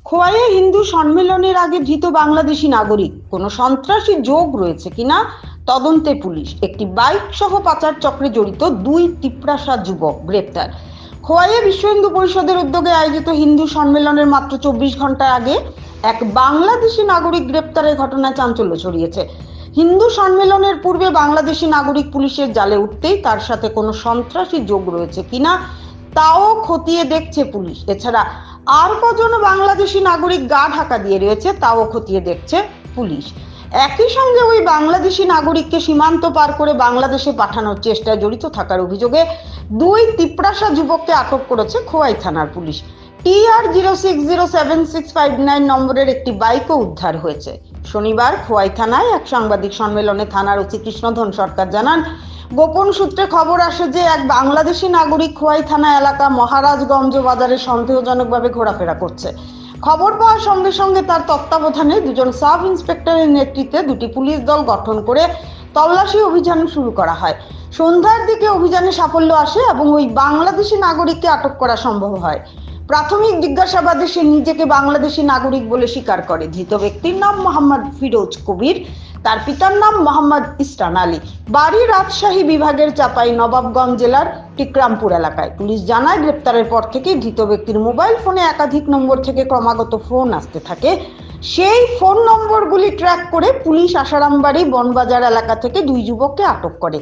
খোয়াইয়ে হিন্দু সম্মেলনের আগে ধৃত বাংলাদেশি নাগরিক কোনো সন্ত্রাসী যোগ রয়েছে কিনা তদন্তে পুলিশ। একটি বাইক সহ পাচার চক্রে জড়িত দুই তিপ্রাসা যুবক গ্রেপ্তার। খোয়াইয়ে বিশ্ব হিন্দু পরিষদের উদ্যোগে আয়োজিত হিন্দু সম্মেলনের মাত্র 24 ঘন্টা আগে এক বাংলাদেশি নাগরিক গ্রেপ্তারের ঘটনায় চাঞ্চল্য ছড়িয়েছে। হিন্দু সম্মেলনের পূর্বে বাংলাদেশি নাগরিক পুলিশের জালে উঠতেই তার সাথে কোনো সন্ত্রাসী যোগ রয়েছে কিনা তাও খতিয়ে দেখছে পুলিশ। এছাড়া আর কজন বাংলাদেশি নাগরিক গা ঢাকা দিয়ে রয়েছে তাও খতিয়ে দেখছে পুলিশ। একই সঙ্গে ওই বাংলাদেশি নাগরিককে সীমান্ত পার করে বাংলাদেশে পাঠানোর চেষ্টায় জড়িত থাকার অভিযোগে দুই তিপ্রাসা যুবককে আটক করেছে খোয়াই থানার পুলিশ। TR060765 নম্বরের একটি বাইকও উদ্ধার হয়েছে। শনিবার খোয়াই থানায় এক সাংবাদিক সম্মেলনে থানার ওসি কৃষ্ণধন সরকার জানান, গোপন সূত্রে খবর আসে যে এক বাংলাদেশি নাগরিক খোয়াই থানা এলাকা মহারাজগঞ্জ বাজারে সন্দেহজনকভাবে ঘোরাফেরা করছে। খবর পাওয়ার সঙ্গে সঙ্গে তার তত্ত্বাবধানে দুজন সাব ইন্সপেক্টরের নেতৃত্বে দুটি পুলিশ দল গঠন করে তল্লাশি অভিযান শুরু করা হয়। সন্ধ্যার দিকে অভিযানে সাফল্য আসে এবং ওই বাংলাদেশি নাগরিককে আটক করা সম্ভব হয়। প্রাথমিক জিজ্ঞাসাবাদে সে নিজেকে বাংলাদেশি নাগরিক বলে স্বীকার করে। ধৃত ব্যক্তির নাম মোহাম্মদ ফিরোজ কবির, তার পিতার নাম মোহাম্মদ ইসরান আলী, বাড়ি রাজশাহী বিভাগের চাপাই নবাবগঞ্জ জেলার টিকরামপুর এলাকায়। পুলিশ জানায়, গ্রেপ্তারের পর থেকে ধৃত ব্যক্তির মোবাইল ফোনে একাধিক নম্বর থেকে ক্রমাগত ফোন আসতে থাকে। সেই ফোন নম্বরগুলি ট্র্যাক করে পুলিশ আসারামবাড়ি বনবাজার এলাকা থেকে দুই যুবককে আটক করে।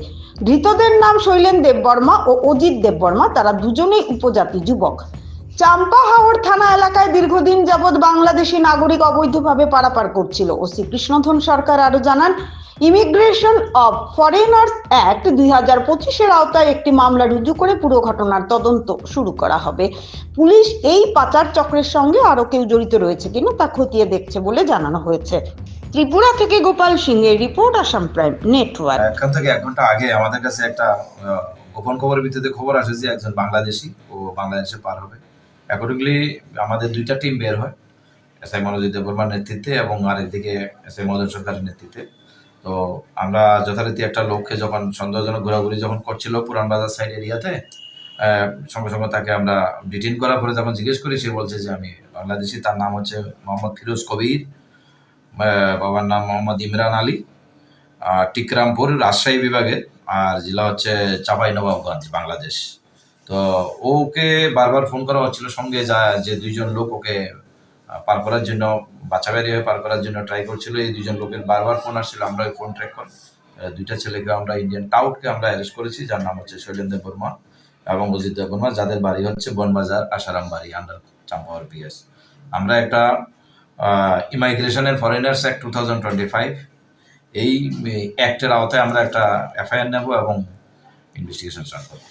ধৃতদের নাম শৈলেন দেববর্মা ও অজিত দেববর্মা, তারা দুজনেই উপজাতি যুবক। চাম্পা হাওড় থানা এলাকায় দীর্ঘদিন যাবৎ বাংলাদেশি নাগরিক অবৈধভাবে পারাপার করছিল। ওসি কৃষ্ণধন সরকার আরো জানান, ইমিগ্রেশন অফ ফরেনার্স অ্যাক্ট 2025-এর আওতায় একটি মামলা রুজু করে পুরো ঘটনার তদন্ত শুরু করা হবে। পুলিশ এই পাচার চক্রের সঙ্গে আরো কেউ জড়িত রয়েছে কিনা তা খতিয়ে দেখছে বলে জানানো হয়েছে। ত্রিপুরা থেকে গোপাল সিং এর রিপোর্ট, আসাম প্রাইম নেটওয়ার্ক। এখন থেকে 1 ঘন্টা আগে আমাদের কাছে একটা গোপন খবরের ভিত্তিতে খবর আসে যে একজন বাংলাদেশি ও বাংলাদেশে পার হবে। অ্যাকর্ডিংলি আমাদের দুইটা টিম বের হয়, এসআই মনোজিৎ দেববর্মার নেতৃত্বে এবং আরেকদিকে এসআই মদন সরকারের নেতৃত্বে। তো আমরা যথারীতি একটা লোককে যখন সন্দেহজনক ঘোরাঘুরি যখন করছিল পুরান বাজার সাইড এরিয়াতে, সঙ্গে সঙ্গে তাকে আমরা ডিটেইন করার পরে যখন জিজ্ঞেস করি, সে বলছে যে আমি বাংলাদেশি। তার নাম হচ্ছে মোহাম্মদ ফিরোজ কবির, বাবার নাম মোহাম্মদ ইমরান আলী, টিকরামপুর রাজশাহী বিভাগের, আর জেলা হচ্ছে চাঁপাই নবাবগঞ্জ, বাংলাদেশ। তো ওকে বারবার ফোন করা হচ্ছিল, সঙ্গে যে দুইজন লোক ওকে পার করার জন্য, বাচ্চাবাড়ি হয়ে পার করার জন্য ট্রাই করছিল। এই দুজন লোকের বারবার ফোন আসছিল। আমরা ওই ফোন ট্র্যাক করে দুইটা ছেলেকে আমরা ইন্ডিয়ান টাউটকে আমরা অ্যারেস্ট করেছি, যার নাম হচ্ছে শৈলেন দেববর্মা এবং অজিত দেববর্মা, যাদের বাড়ি হচ্ছে বনবাজার আসারামবাড়ি আন্ডার চাম্পাওয়ার পিএস। আমরা একটা ইমিগ্রেশন এন্ড ফরেনার্স অ্যাক্ট 2025 এই অ্যাক্টের আওতায় আমরা একটা এফআইআর নেব এবং ইনভেস্টিগেশন স্টার্ট করব।